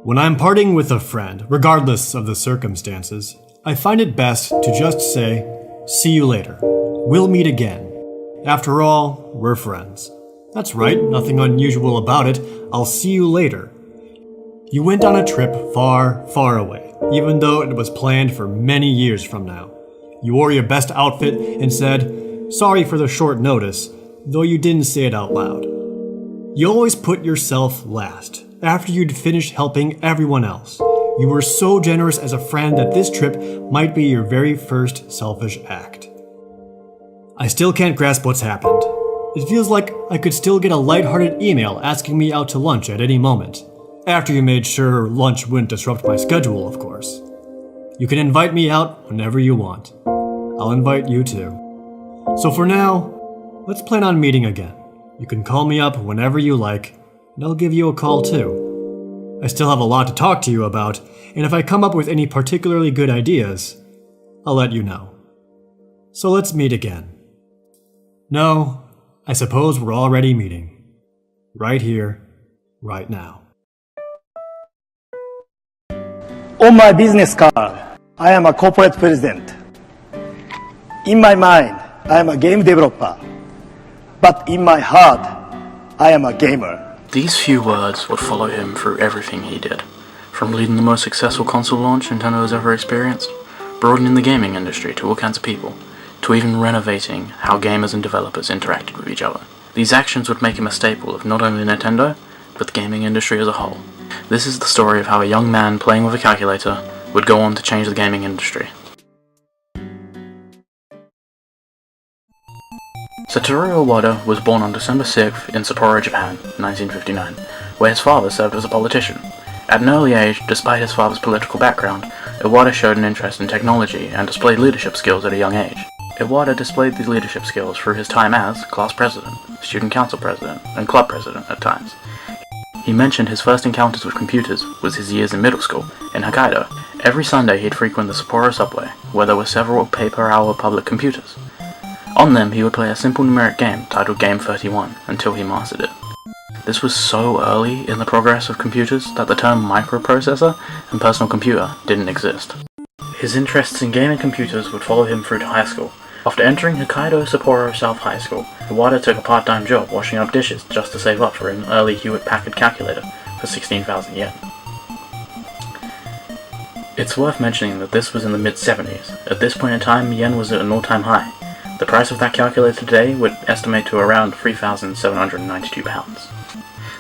When I'm parting with a friend, regardless of the circumstances, I find it best to just say, "See you later. We'll meet again. After all, we're friends." That's right, nothing unusual about it. I'll see you later. You went on a trip far, far away, even though it was planned for many years from now. You wore your best outfit and said, "Sorry for the short notice," though you didn't say it out loud. You always put yourself last, after you'd finished helping everyone else. You were so generous as a friend that this trip might be your very first selfish act. I still can't grasp what's happened. It feels like I could still get a lighthearted email asking me out to lunch at any moment. After you made sure lunch wouldn't disrupt my schedule, of course. You can invite me out whenever you want. I'll invite you too. So for now, let's plan on meeting again. You can call me up whenever you like, and I'll give you a call too. I still have a lot to talk to you about, and if I come up with any particularly good ideas, I'll let you know. So let's meet again. No, I suppose we're already meeting. Right here, right now. On my business card, I am a corporate president. In my mind, I am a game developer. But in my heart, I am a gamer. These few words would follow him through everything he did. From leading the most successful console launch Nintendo has ever experienced, broadening the gaming industry to all kinds of people, to even renovating how gamers and developers interacted with each other. These actions would make him a staple of not only Nintendo, but the gaming industry as a whole. This is the story of how a young man playing with a calculator would go on to change the gaming industry. Satoru Iwata was born on December 6th in Sapporo, Japan, 1959, where his father served as a politician. At an early age, despite his father's political background, Iwata showed an interest in technology and displayed leadership skills at a young age. Iwata displayed these leadership skills through his time as class president, student council president, and club president at times. He mentioned his first encounters with computers was his years in middle school, in Hokkaido. Every Sunday he'd frequent the Sapporo subway, where there were several pay-per-hour public computers. On them he would play a simple numeric game titled Game 31 until he mastered it. This was so early in the progress of computers that the term microprocessor and personal computer didn't exist. His interests in gaming computers would follow him through to high school. After entering Hokkaido Sapporo South High School, Iwata took a part-time job washing up dishes just to save up for an early Hewlett-Packard calculator for 16,000 yen. It's worth mentioning that this was in the mid-70s. At this point in time, yen was at an all-time high. The price of that calculator today would estimate to around £3,792.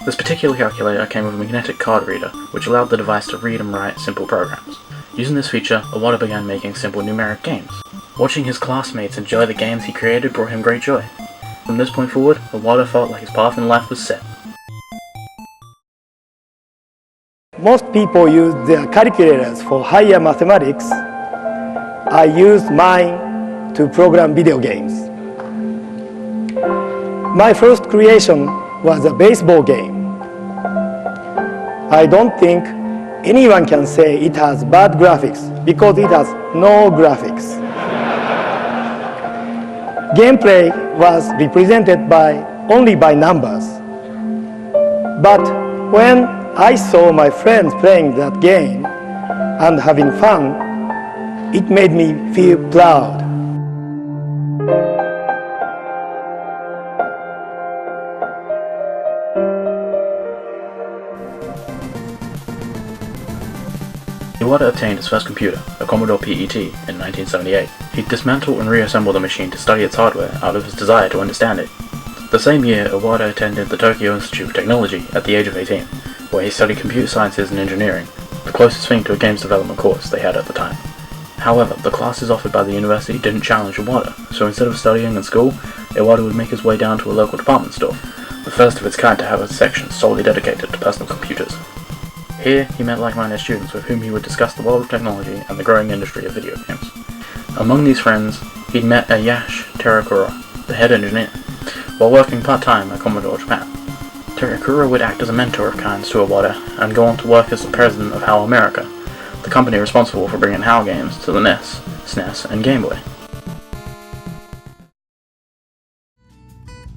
This particular calculator came with a magnetic card reader, which allowed the device to read and write simple programs. Using this feature, Iwata began making simple numeric games. Watching his classmates enjoy the games he created brought him great joy. From this point forward, Iwata felt like his path in life was set. Most people use their calculators for higher mathematics. I used mine to program video games. My first creation was a baseball game. I don't think anyone can say it has bad graphics because it has no graphics. Gameplay was represented only by numbers. But when I saw my friends playing that game and having fun, it made me feel proud. Iwata obtained his first computer, a Commodore PET, in 1978. He dismantled and reassembled the machine to study its hardware out of his desire to understand it. The same year, Iwata attended the Tokyo Institute of Technology at the age of 18, where he studied computer sciences and engineering, the closest thing to a games development course they had at the time. However, the classes offered by the university didn't challenge Iwata, so instead of studying in school, Iwata would make his way down to a local department store, the first of its kind to have a section solely dedicated to personal computers. Here, he met like-minded students with whom he would discuss the world of technology and the growing industry of video games. Among these friends, he'd met Ayashi Terakura, the head engineer, while working part-time at Commodore Japan. Terakura would act as a mentor of kinds to Iwata and go on to work as the president of HAL America, the company responsible for bringing HAL games to the NES, SNES, and Game Boy.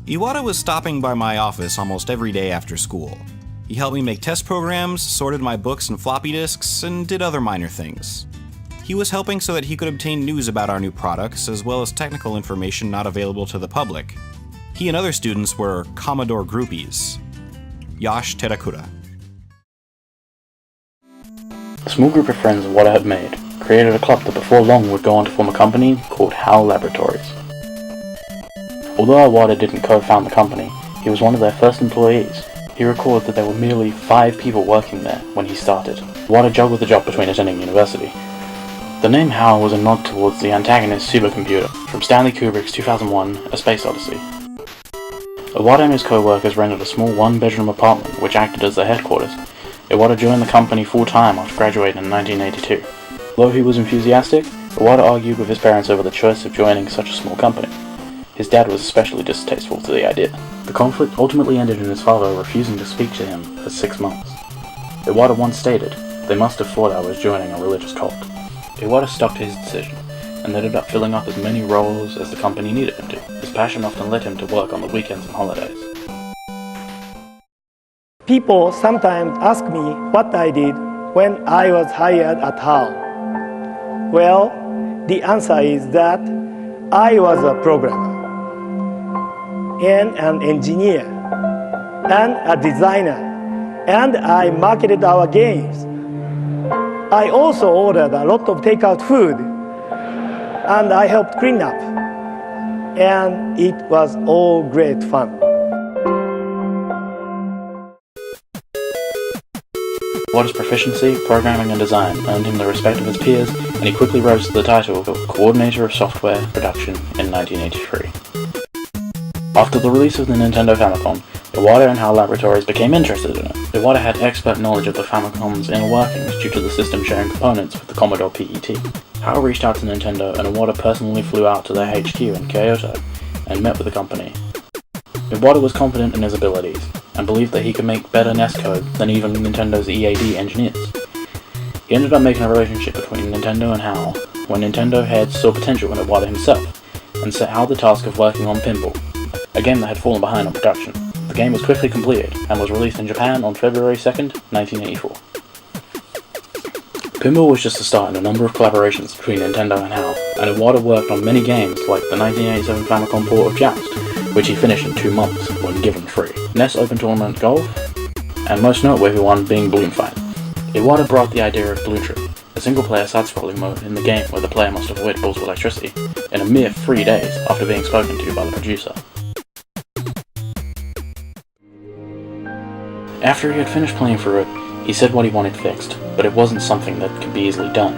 Iwata was stopping by my office almost every day after school. He helped me make test programs, sorted my books and floppy disks, and did other minor things. He was helping so that he could obtain news about our new products, as well as technical information not available to the public. He and other students were Commodore groupies. Yash Terakura. A small group of friends Iwata had made created a club that before long would go on to form a company called HAL Laboratories. Although Iwata didn't co-found the company, he was one of their first employees. He recalled that there were merely 5 people working there when he started. Iwata juggled the job between attending university. The name HAL was a nod towards the antagonist supercomputer from Stanley Kubrick's 2001 A Space Odyssey. Iwata and his co-workers rented a small one-bedroom apartment which acted as their headquarters. Iwata joined the company full-time after graduating in 1982. Although he was enthusiastic, Iwata argued with his parents over the choice of joining such a small company. His dad was especially distasteful to the idea. The conflict ultimately ended in his father refusing to speak to him for 6 months. Iwata once stated, "They must have thought I was joining a religious cult." Iwata stuck to his decision, and ended up filling up as many roles as the company needed him to. His passion often led him to work on the weekends and holidays. People sometimes ask me what I did when I was hired at HAL. Well, the answer is that I was a programmer, and an engineer, and a designer, and I marketed our games. I also ordered a lot of takeout food, and I helped clean up, and it was all great fun. Iwata's proficiency, programming and design earned him the respect of his peers, and he quickly rose to the title of Coordinator of Software Production in 1983. After the release of the Nintendo Famicom, Iwata and HAL Laboratories became interested in it. Iwata had expert knowledge of the Famicom's inner workings due to the system sharing components with the Commodore PET. HAL reached out to Nintendo, and Iwata personally flew out to their HQ in Kyoto and met with the company. Iwata was confident in his abilities, and believed that he could make better NES code than even Nintendo's EAD engineers. He ended up making a relationship between Nintendo and HAL, when Nintendo heads saw potential in Iwata himself, and set HAL the task of working on Pinball, a game that had fallen behind on production. The game was quickly completed, and was released in Japan on February 2nd, 1984. Pinball was just the start in a number of collaborations between Nintendo and HAL, and Iwata worked on many games like the 1987 Famicom port of Joust, which he finished in 2 months when given free, NES Open Tournament Golf, and most noteworthy one being Balloon Fight. Iwata brought the idea of Balloon Trip, a single-player side-scrolling mode in the game where the player must avoid balls of electricity, in a mere 3 days after being spoken to by the producer. After he had finished playing through it, he said what he wanted fixed, but it wasn't something that could be easily done.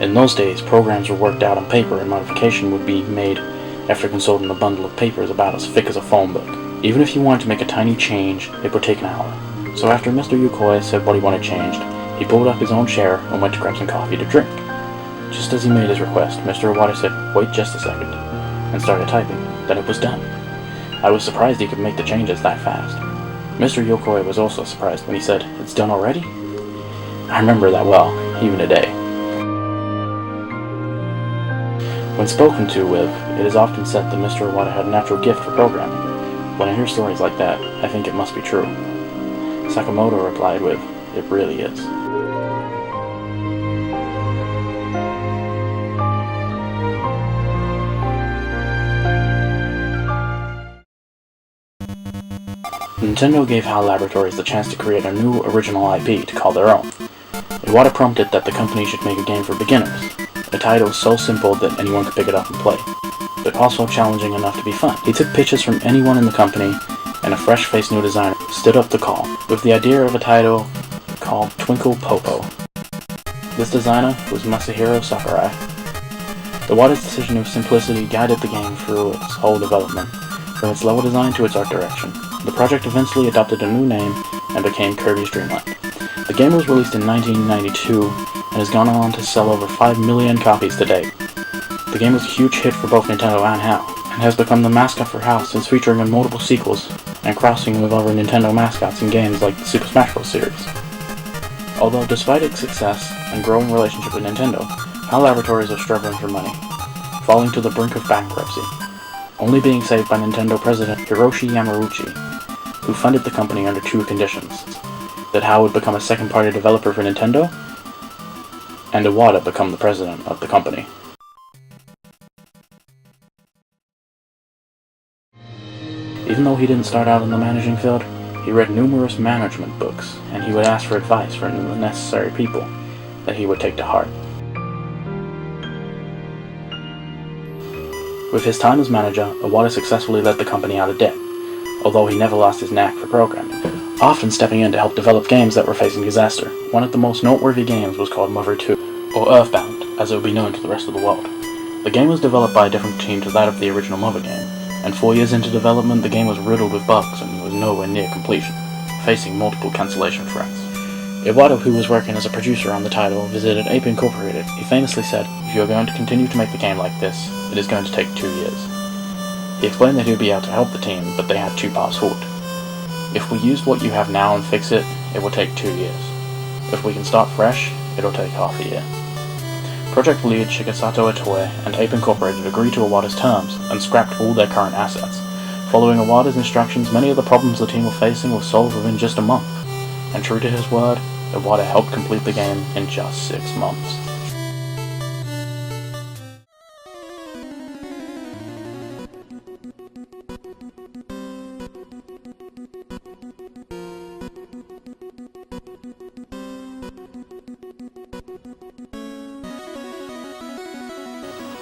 In those days, programs were worked out on paper and modification would be made after consulting a bundle of papers about as thick as a phone book. Even if you wanted to make a tiny change, it would take an hour. So after Mr. Yukoi said what he wanted changed, he pulled up his own chair and went to grab some coffee to drink. Just as he made his request, Mr. Iwata said, "Wait just a second," and started typing. Then it was done. I was surprised he could make the changes that fast. Mr. Yukoi was also surprised when he said, "It's done already?" I remember that well, even today. When spoken to with, it is often said that Mr. Iwata had a natural gift for programming. When I hear stories like that, I think it must be true. Sakamoto replied with, "It really is." Nintendo gave HAL Laboratories the chance to create a new original IP to call their own. Iwata prompted that the company should make a game for beginners, a title so simple that anyone could pick it up and play, but also challenging enough to be fun. He took pitches from anyone in the company, and a fresh-faced new designer stood up to call, with the idea of a title called Twinkle Popo. This designer was Masahiro Sakurai. Iwata's decision of simplicity guided the game through its whole development, from its level design to its art direction. The project eventually adopted a new name and became Kirby's Dream Land. The game was released in 1992 and has gone on to sell over 5 million copies to date. The game was a huge hit for both Nintendo and HAL, and has become the mascot for HAL since featuring in multiple sequels and crossing with other Nintendo mascots in games like the Super Smash Bros. Series. Although despite its success and growing relationship with Nintendo, HAL Laboratories are struggling for money, falling to the brink of bankruptcy, only being saved by Nintendo President Hiroshi Yamauchi, who funded the company under two conditions: that HAL would become a second-party developer for Nintendo, and Iwata become the president of the company. Even though he didn't start out in the managing field, he read numerous management books, and he would ask for advice from the necessary people that he would take to heart. With his time as manager, Iwata successfully led the company out of debt, although he never lost his knack for programming, often stepping in to help develop games that were facing disaster. One of the most noteworthy games was called Mother 2, or Earthbound, as it would be known to the rest of the world. The game was developed by a different team to that of the original Mother game, and 4 years into development the game was riddled with bugs and was nowhere near completion, facing multiple cancellation threats. Iwata, who was working as a producer on the title, visited Ape Incorporated. He famously said, "If you are going to continue to make the game like this, it is going to take 2 years. He explained that he would be able to help the team, but they had two paths forward. If we use what you have now and fix it, it will take 2 years. If we can start fresh, it'll take half a year." Project lead Shigesato Itoe and Ape Incorporated agreed to Iwata's terms and scrapped all their current assets. Following Iwata's instructions, many of the problems the team were facing were solved within just a month, and true to his word, Iwata helped complete the game in just 6 months.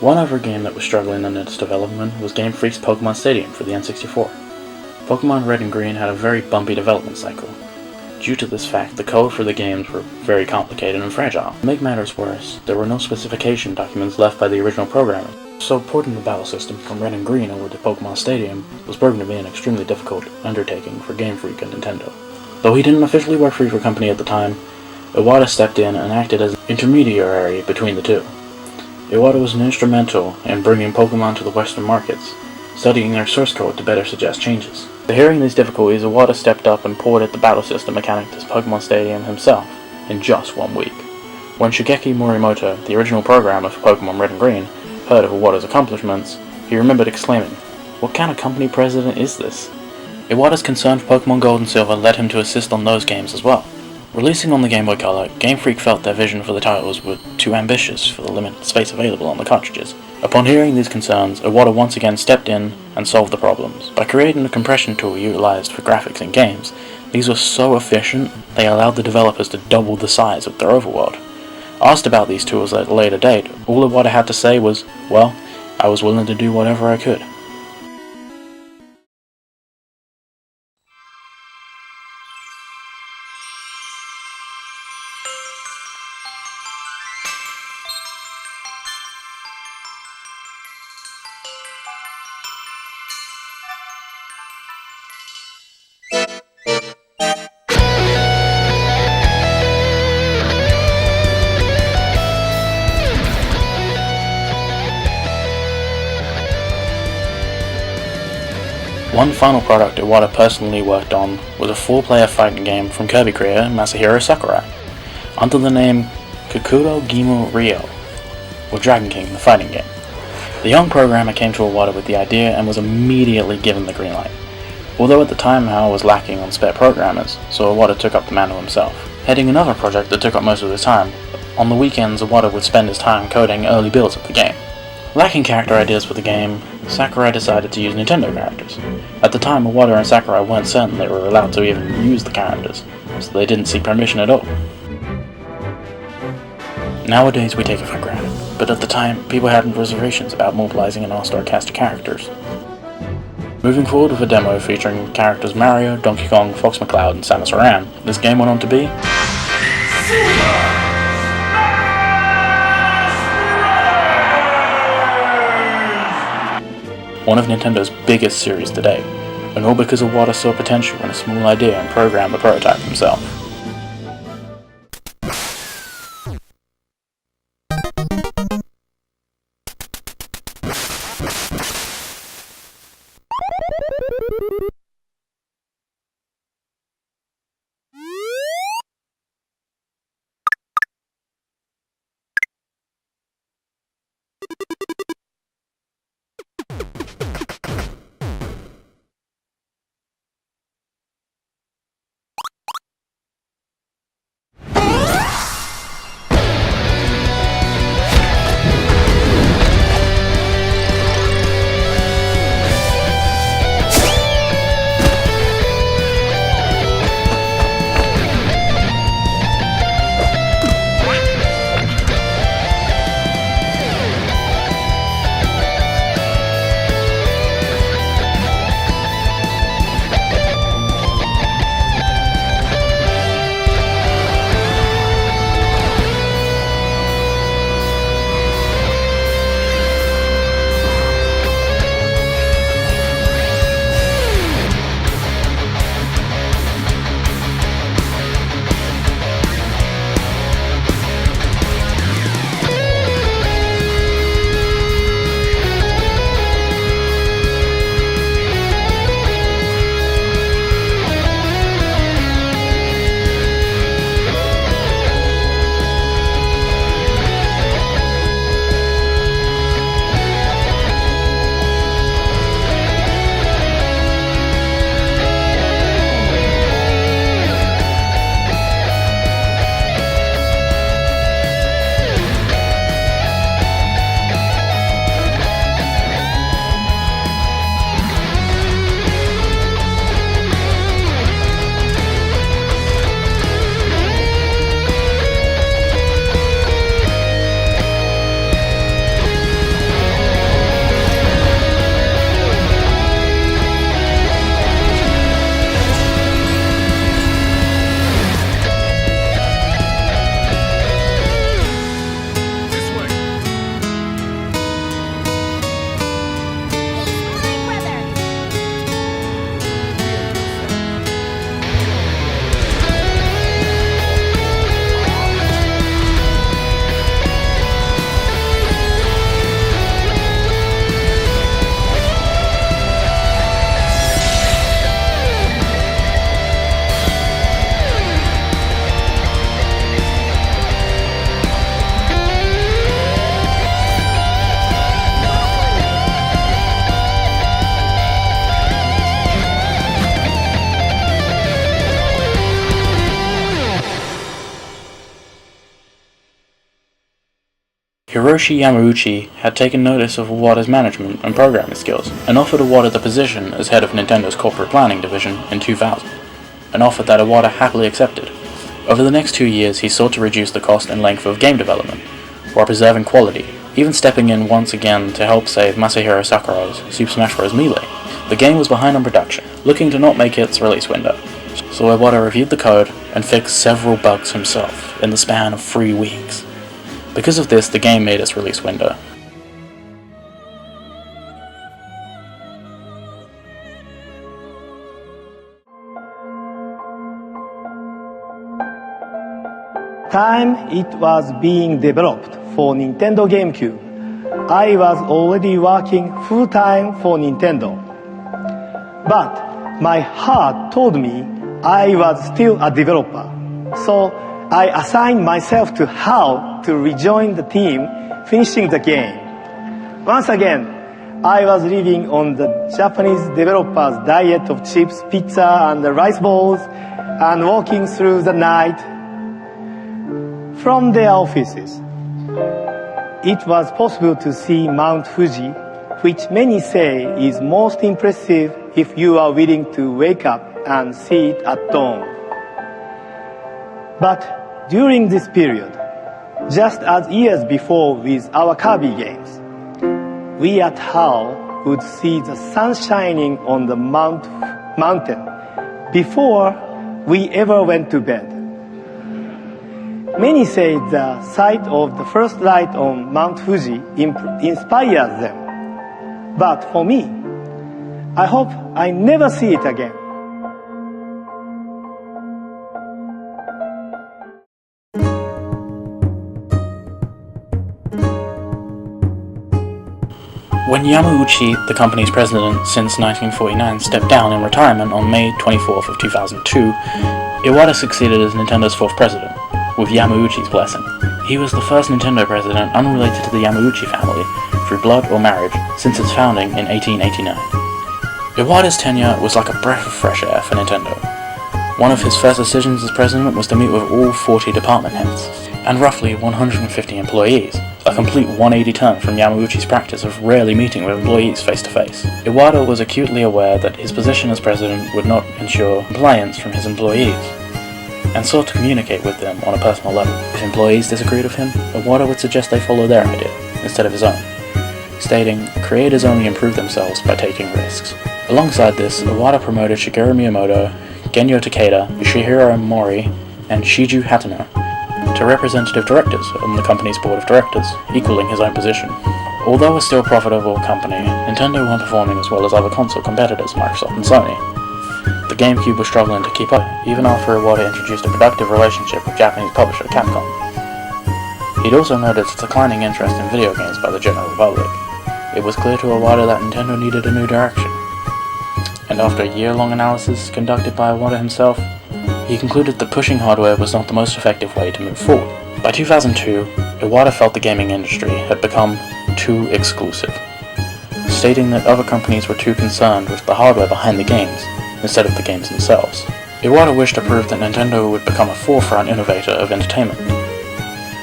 One other game that was struggling in its development was Game Freak's Pokemon Stadium for the N64. Pokemon Red and Green had a very bumpy development cycle. Due to this fact, the code for the games were very complicated and fragile. To make matters worse, there were no specification documents left by the original programmers, so porting the battle system from Red and Green over to Pokemon Stadium was proven to be an extremely difficult undertaking for Game Freak and Nintendo. Though he didn't officially work for either company at the time, Iwata stepped in and acted as an intermediary between the two. Iwata was instrumental in bringing Pokemon to the Western markets, studying their source code to better suggest changes. To hearing these difficulties, Iwata stepped up and ported the battle system mechanic to Pokemon Stadium himself in just 1 week. When Shigeki Morimoto, the original programmer for Pokemon Red and Green, heard of Iwata's accomplishments, he remembered exclaiming, "What kind of company president is this?" Iwata's concern for Pokemon Gold and Silver led him to assist on those games as well. Releasing on the Game Boy Color, Game Freak felt their vision for the titles were too ambitious for the limited space available on the cartridges. Upon hearing these concerns, Iwata once again stepped in and solved the problems. By creating a compression tool utilized for graphics in games, these were so efficient, they allowed the developers to double the size of their overworld. Asked about these tools at a later date, all Iwata had to say was, "Well, I was willing to do whatever I could." One final product Iwata personally worked on was a 4-player fighting game from Kirby creator Masahiro Sakurai, under the name Kukuro Gimu Ryo, or Dragon King, the fighting game. The young programmer came to Iwata with the idea and was immediately given the green light. Although at the time HAL was lacking on spare programmers, so Iwata took up the mantle himself. Heading another project that took up most of his time, on the weekends Iwata would spend his time coding early builds of the game. Lacking character ideas for the game, Sakurai decided to use Nintendo characters. At the time, Iwata and Sakurai weren't certain they were allowed to even use the characters, so they didn't seek permission at all. Nowadays we take it for granted, but at the time, people had reservations about mobilizing an all-star cast of characters. Moving forward with a demo featuring characters Mario, Donkey Kong, Fox McCloud, and Samus Aran, this game went on to be one of Nintendo's biggest series to date, and all because Iwata saw potential in a small idea and programmed the prototype himself. Hiroshi Yamauchi had taken notice of Iwata's management and programming skills, and offered Iwata the position as head of Nintendo's corporate planning division in 2000, an offer that Iwata happily accepted. Over the next 2 years, he sought to reduce the cost and length of game development, while preserving quality, even stepping in once again to help save Masahiro Sakurai's Super Smash Bros. Melee. The game was behind on production, looking to not make its release window, so Iwata reviewed the code and fixed several bugs himself in the span of 3 weeks. Because of this, the game made its release window. Time it was being developed for Nintendo GameCube, I was already working full-time for Nintendo. But my heart told me I was still a developer. So I assigned myself to how to rejoin the team finishing the game. Once again, I was living on the Japanese developers' diet of chips, pizza, and rice balls, and walking through the night from their offices. It was possible to see Mount Fuji, which many say is most impressive if you are willing to wake up and see it at dawn. But during this period, Just as years before with our Kirby games, we at HAL would see the sun shining on the mountain before we ever went to bed. Many say the sight of the first light on Mount Fuji inspires them. But for me, I hope I never see it again. When Yamauchi, the company's president since 1949, stepped down in retirement on May 24th of 2002, Iwata succeeded as Nintendo's fourth president, with Yamauchi's blessing. He was the first Nintendo president unrelated to the Yamauchi family, through blood or marriage, since its founding in 1889. Iwata's tenure was like a breath of fresh air for Nintendo. One of his first decisions as president was to meet with all 40 department heads, and roughly 150 employees, a complete 180 turn from Yamauchi's practice of rarely meeting with employees face to face. Iwata was acutely aware that his position as president would not ensure compliance from his employees, and sought to communicate with them on a personal level. If employees disagreed with him, Iwata would suggest they follow their idea, instead of his own, stating, "Creators only improve themselves by taking risks." Alongside this, Iwata promoted Shigeru Miyamoto, Genyo Takeda, Yoshihiro Mori, and Shiju Hatano to representative directors on the company's board of directors, equaling his own position. Although a still profitable company, Nintendo weren't performing as well as other console competitors Microsoft and Sony. The GameCube was struggling to keep up, even after Iwata introduced a productive relationship with Japanese publisher Capcom. He'd also noticed a declining interest in video games by the general public. It was clear to Iwata that Nintendo needed a new direction. And after a year-long analysis conducted by Iwata himself, he concluded that pushing hardware was not the most effective way to move forward. By 2002, Iwata felt the gaming industry had become too exclusive, stating that other companies were too concerned with the hardware behind the games instead of the games themselves. Iwata wished to prove that Nintendo would become a forefront innovator of entertainment.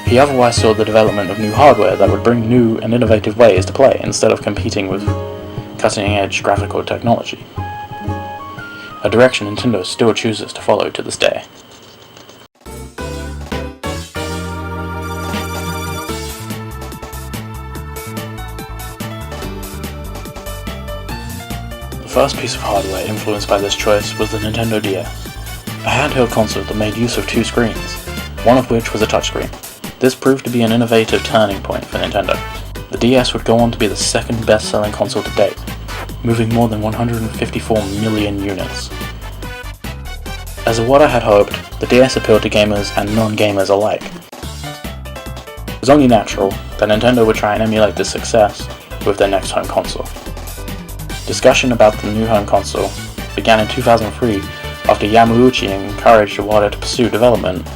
He otherwise saw the development of new hardware that would bring new and innovative ways to play instead of competing with cutting-edge graphical technology, a direction Nintendo still chooses to follow to this day. The first piece of hardware influenced by this choice was the Nintendo DS, a handheld console that made use of two screens, one of which was a touchscreen. This proved to be an innovative turning point for Nintendo. The DS would go on to be the second best-selling console to date, moving more than 154 million units. As Iwata had hoped, the DS appealed to gamers and non-gamers alike. It was only natural that Nintendo would try and emulate this success with their next home console. Discussion about the new home console began in 2003 after Yamauchi encouraged Iwata to pursue development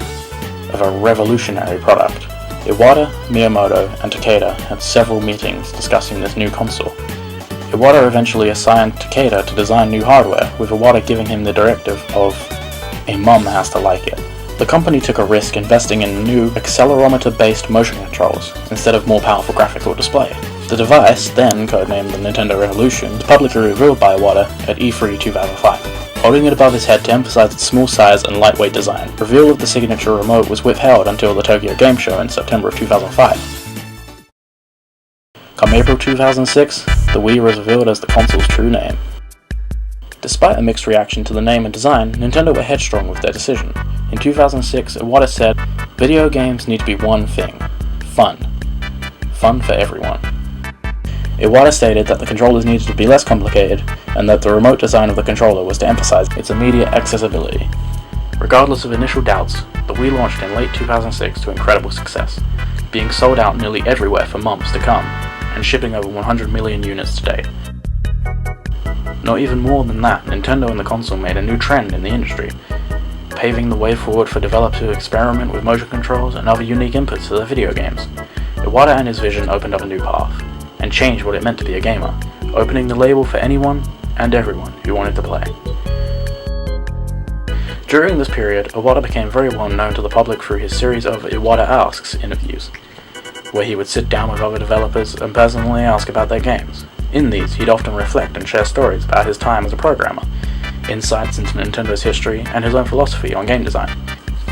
of a revolutionary product. Iwata, Miyamoto, and Takeda had several meetings discussing this new console. Iwata eventually assigned Takeda to design new hardware, with Iwata giving him the directive of "a mum has to like it." The company took a risk investing in new accelerometer-based motion controls instead of more powerful graphical display. The device, then codenamed the Nintendo Revolution, was publicly revealed by Iwata at E3 2005. Holding it above his head to emphasize its small size and lightweight design, reveal of the signature remote was withheld until the Tokyo Game Show in September of 2005. Come April 2006, the Wii was revealed as the console's true name. Despite a mixed reaction to the name and design, Nintendo were headstrong with their decision. In 2006, Iwata said, "Video games need to be one thing: fun. Fun for everyone." Iwata stated that the controllers needed to be less complicated, and that the remote design of the controller was to emphasize its immediate accessibility. Regardless of initial doubts, the Wii launched in late 2006 to incredible success, being sold out nearly everywhere for months to come, and shipping over 100 million units to date. Not even more than that, Nintendo and the console made a new trend in the industry, paving the way forward for developers to experiment with motion controls and other unique inputs to their video games. Iwata and his vision opened up a new path, and changed what it meant to be a gamer, opening the label for anyone and everyone who wanted to play. During this period, Iwata became very well known to the public through his series of Iwata Asks interviews, where he would sit down with other developers and personally ask about their games. In these, he'd often reflect and share stories about his time as a programmer, insights into Nintendo's history, and his own philosophy on game design.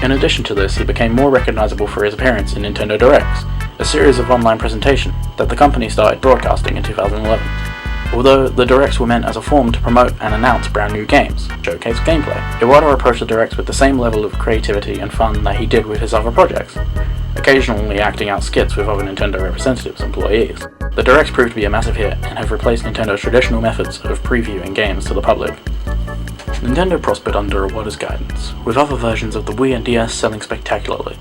In addition to this, he became more recognizable for his appearance in Nintendo Directs, a series of online presentation that the company started broadcasting in 2011. Although the Directs were meant as a form to promote and announce brand new games, showcase gameplay, Iwata approached the Directs with the same level of creativity and fun that he did with his other projects, occasionally acting out skits with other Nintendo representatives and employees. The Directs proved to be a massive hit and have replaced Nintendo's traditional methods of previewing games to the public. Nintendo prospered under Iwata's guidance, with other versions of the Wii and DS selling spectacularly,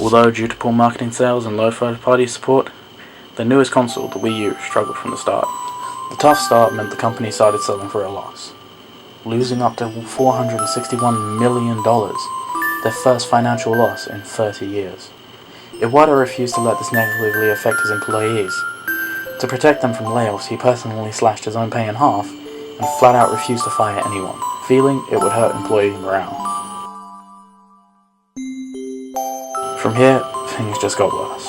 although due to poor marketing sales and low third-party support, the newest console, the Wii U, struggled from the start. The tough start meant the company started selling for a loss, losing up to $461 million, their first financial loss in 30 years. Iwata refused to let this negatively affect his employees. To protect them from layoffs, he personally slashed his own pay in half and flat out refused to fire anyone, feeling it would hurt employee morale. From here, things just got worse.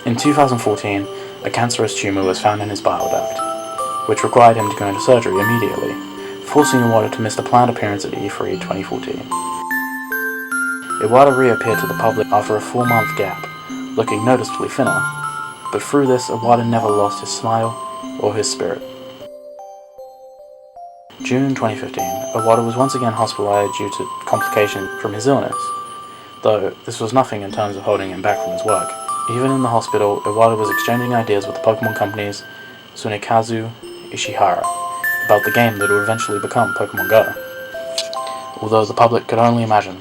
In 2014, a cancerous tumor was found in his bile duct, which required him to go into surgery immediately, forcing Iwata to miss the planned appearance at E3 2014. Iwata reappeared to the public after a 4-month gap, looking noticeably thinner, but through this Iwata never lost his smile or his spirit. June 2015, Iwata was once again hospitalized due to complications from his illness, though this was nothing in terms of holding him back from his work. Even in the hospital, Iwata was exchanging ideas with the Pokemon company's Tsunekazu Ishihara about the game that would eventually become Pokemon Go, although the public could only imagine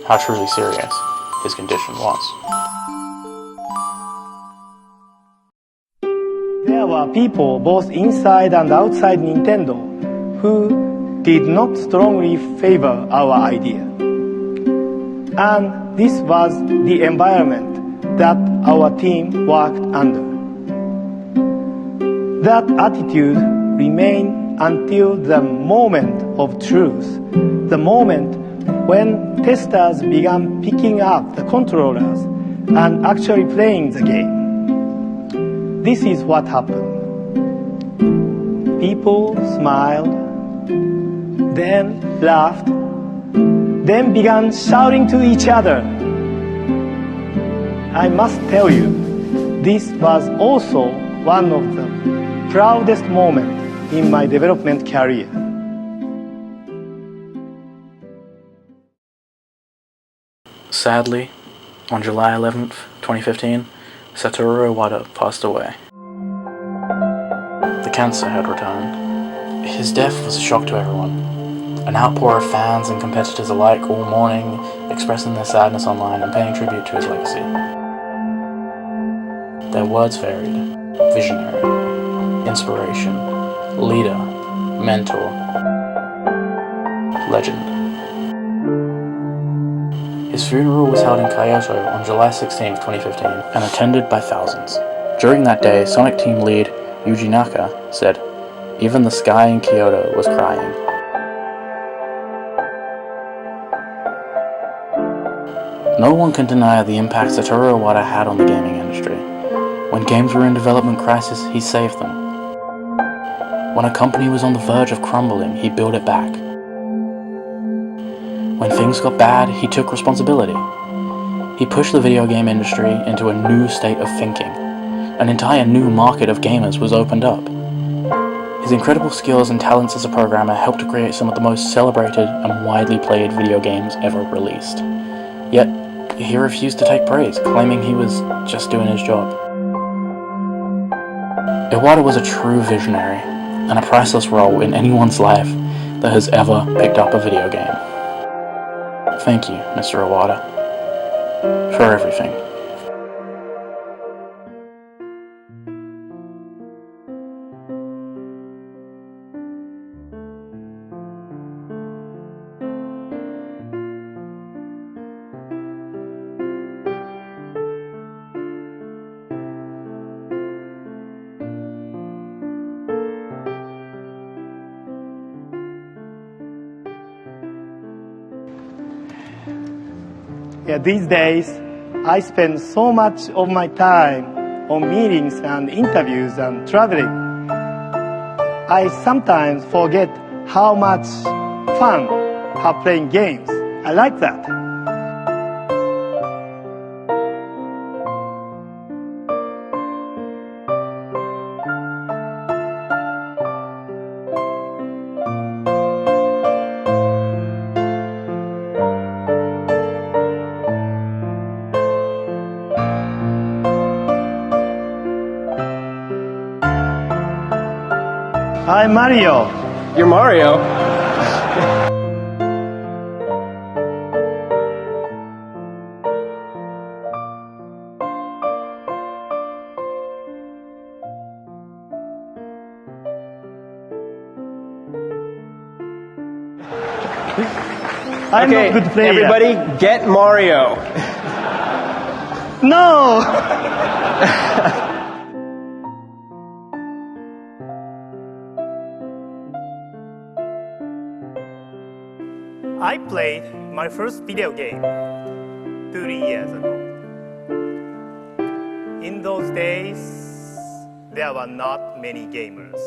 how truly serious his condition was. There were people both inside and outside Nintendo who did not strongly favor our idea. And this was the environment that our team worked under. That attitude remained until the moment of truth, the moment when testers began picking up the controllers and actually playing the game. This is what happened. People smiled, then laughed, then began shouting to each other. I must tell you, this was also one of the proudest moments in my development career. Sadly, on July 11th, 2015, Satoru Iwata passed away. The cancer had returned. His death was a shock to everyone. An outpour of fans and competitors alike all morning, expressing their sadness online and paying tribute to his legacy. Their words varied: visionary, inspiration, leader, mentor, legend. His funeral was held in Kyoto on July 16, 2015, and attended by thousands. During that day, Sonic Team lead Yuji Naka said, "Even the sky in Kyoto was crying." No one can deny the impact Satoru Iwata had on the gaming industry. When games were in development crisis, he saved them. When a company was on the verge of crumbling, he built it back. When things got bad, he took responsibility. He pushed the video game industry into a new state of thinking. An entire new market of gamers was opened up. His incredible skills and talents as a programmer helped to create some of the most celebrated and widely played video games ever released. Yet, he refused to take praise, claiming he was just doing his job. Iwata was a true visionary, and a priceless role in anyone's life that has ever picked up a video game. Thank you, Mr. Iwata, for everything. Yeah, these days, I spend so much of my time on meetings and interviews and traveling. I sometimes forget how much fun have playing games. I like that. I'm Mario. You're Mario. I'm Okay, not good player. everybody, get Mario. No! I played my first video game 30 years ago. In those days, there were not many gamers.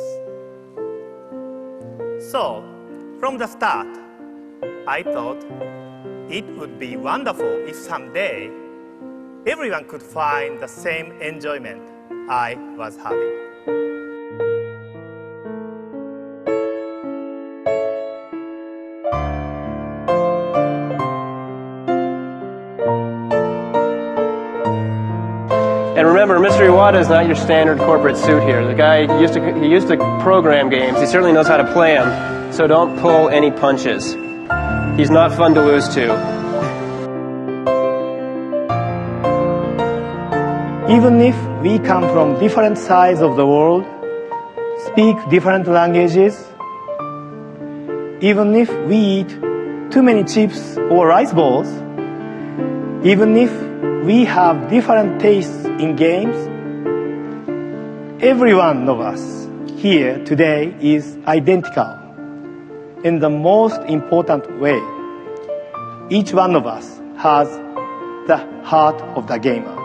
So, from the start, I thought it would be wonderful if someday everyone could find the same enjoyment I was having. And remember, Mr. Iwata is not your standard corporate suit here. The guy he used to program games. He certainly knows how to play them. So don't pull any punches. He's not fun to lose to. Even if we come from different sides of the world, speak different languages, even if we eat too many chips or rice balls, even if we have different tastes in games, every one of us here today is identical in the most important way. Each one of us has the heart of the gamer.